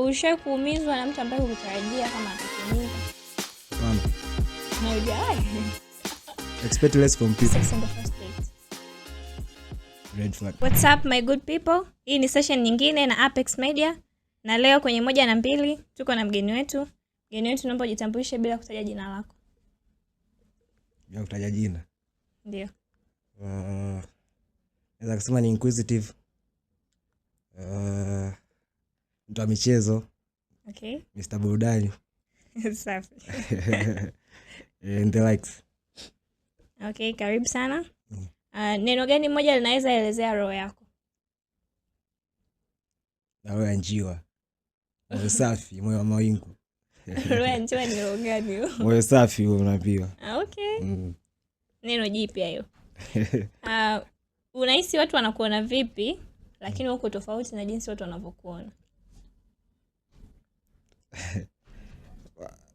Ushawahi kuumizwa na mtu ambaye hukutarajia kama atakuumiza? Hapana. Haujawahi? Expect less from people. Sex on the first date. Red flag. What's up my good people? Hii ni session nyingine na Apex Media. Na leo kwenye 1 na 2 tuko na mgeni wetu. Mgeni wetu naomba ujitambulishe bila kutaja jina lako. Bila kutaja jina. Ndio. Naweza kusema ni inquisitive. Mtu wa michezo. Okay. Mr. Burudani. Safi. And the likes. Okay, karibu sana. Neno gani moja linaweza elezea roho yako? Roho ya njiwa. Moyo safi, moyo wa mawingu. Roho ya njiwa ni roho gani hiyo? Moyo safi huo unaambiwa. Okay. Neno jipya hiyo. Unahisi watu wanakuona vipi lakini uko tofauti na jinsi watu wanavyokuona?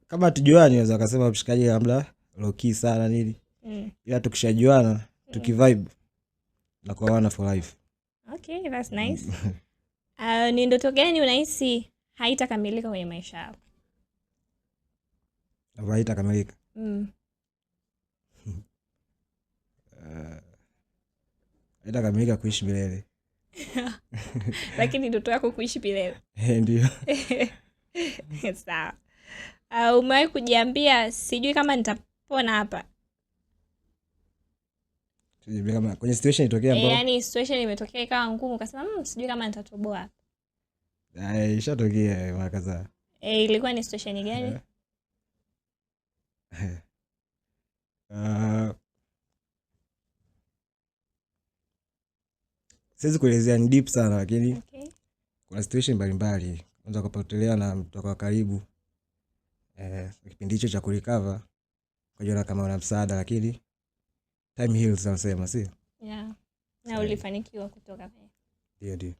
Kama tujuani naweza kusema mshikaji labda low key sana nini. Ila tukishajuana, tukivibe na kuoana for life. Okay, that's nice. Ni ndoto gani unahisi haitakamilika kwenye maisha yako? Haitakamilika. Haitakamilika kuishi milele. Lakini ndoto yako kuishi milele. Ndio. Sawa. Umewahi kujiambia sijui kama nitapona hapa? Sijui kama kwenye situation itokea ambapo yani situation imetokea ikawa ngumu ukasema sijui kama nitatoboa hapa. Ishatokea mara kadhaa. Ilikuwa ni situation gani? Siwezi kuelezea, ni deep sana lakini okay. Kuna situation mbalimbali unaweza kupotelea na mtu wa karibu. Kipindi hicho cha kurecover kujiona kama una msaada lakini time heals nasema si? Yeah. Na ulifanikiwa kutoka pale. Ndio.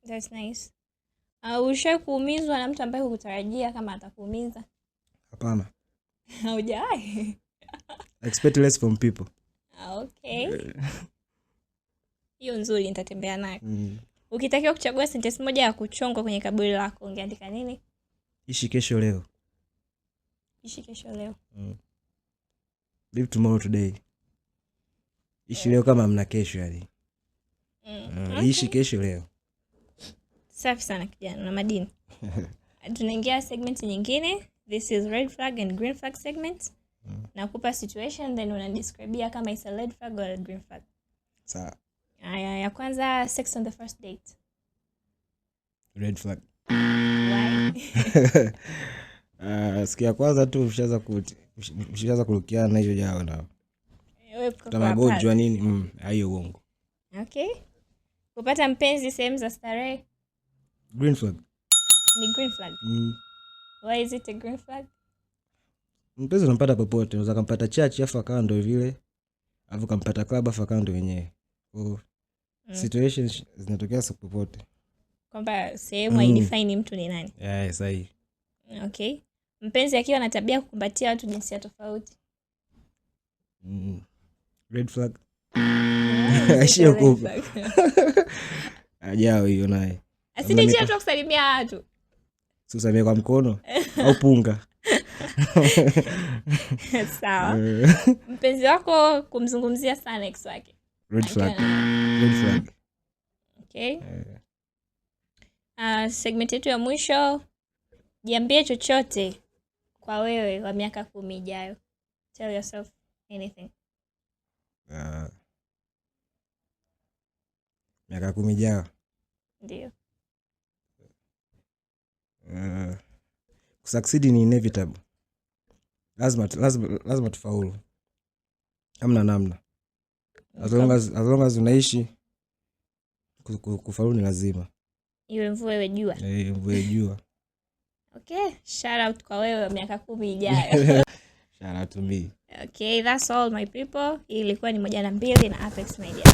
That's nice. Ushawahi kuumizwa na mtu ambaye hukutarajia kama atakuumiza? Hapana. Haujawahi? Expect less from people. Okay. Hiyo nzuri nitatembea nayo. Ukitakiwa kuchagua sentence moja ya kuchongwa kwenye kaburi lako ungeandika nini? Ishi kesho leo. Ishi kesho leo. Live tomorrow today. Ishi leo kama mna kesho yani. Okay. Ishi kesho leo. Safi sana kijana na madini. Tunaingia segment nyingine. This is red flag and green flag segment. Nakupa situation then unadescribea kama it's a red flag or a green flag. Sawa. Ya kwanza, sex on the first date. Red flag. Why? Siku ya kwanza tu ushaanza kurukiana na hiyo jao na. Kama magonjwa nini? Hayo uongo. Okay. Kupata mpenzi sehemu za starehe. Green flag. Ni green flag. Why is it a green flag? Mpenzi unampata popote, unaweza kumpata church afa kando vile. Alafu kumpata club afa kando wenyewe. Situations zinatokea popote. Kwamba sehemu haidefine mtu ni nani. Yeah, sahihi. Okay. Mpenzi akiwa na tabia kukumbatia watu jinsia tofauti. Red flag. Ashio kupa. Ajao hiyo naye. Asije tu kusalimia watu. Usalimie kwa mkono au punga. Sawa. Mpenzi wako kumzungumzia sana ex wake. Red flag. Red flag. Okay. Segment yetu ya mwisho. Jiambie chochote kwa wewe wa miaka 10 ijayo. Tell yourself anything. Miaka 10 ijayo. Ndio. Succeed ni inevitable. Lazima tufaulu. Hamna namna. As long as unaishi kufaulu ni lazima. Iwe mvua iwe jua. Mvua iwe jua. Okay, shout out kwa wewe wa miaka 10 ijayo. Shout out to me. Okay, that's all my people. Ilikuwa ni 1 na 2 na Apex Media.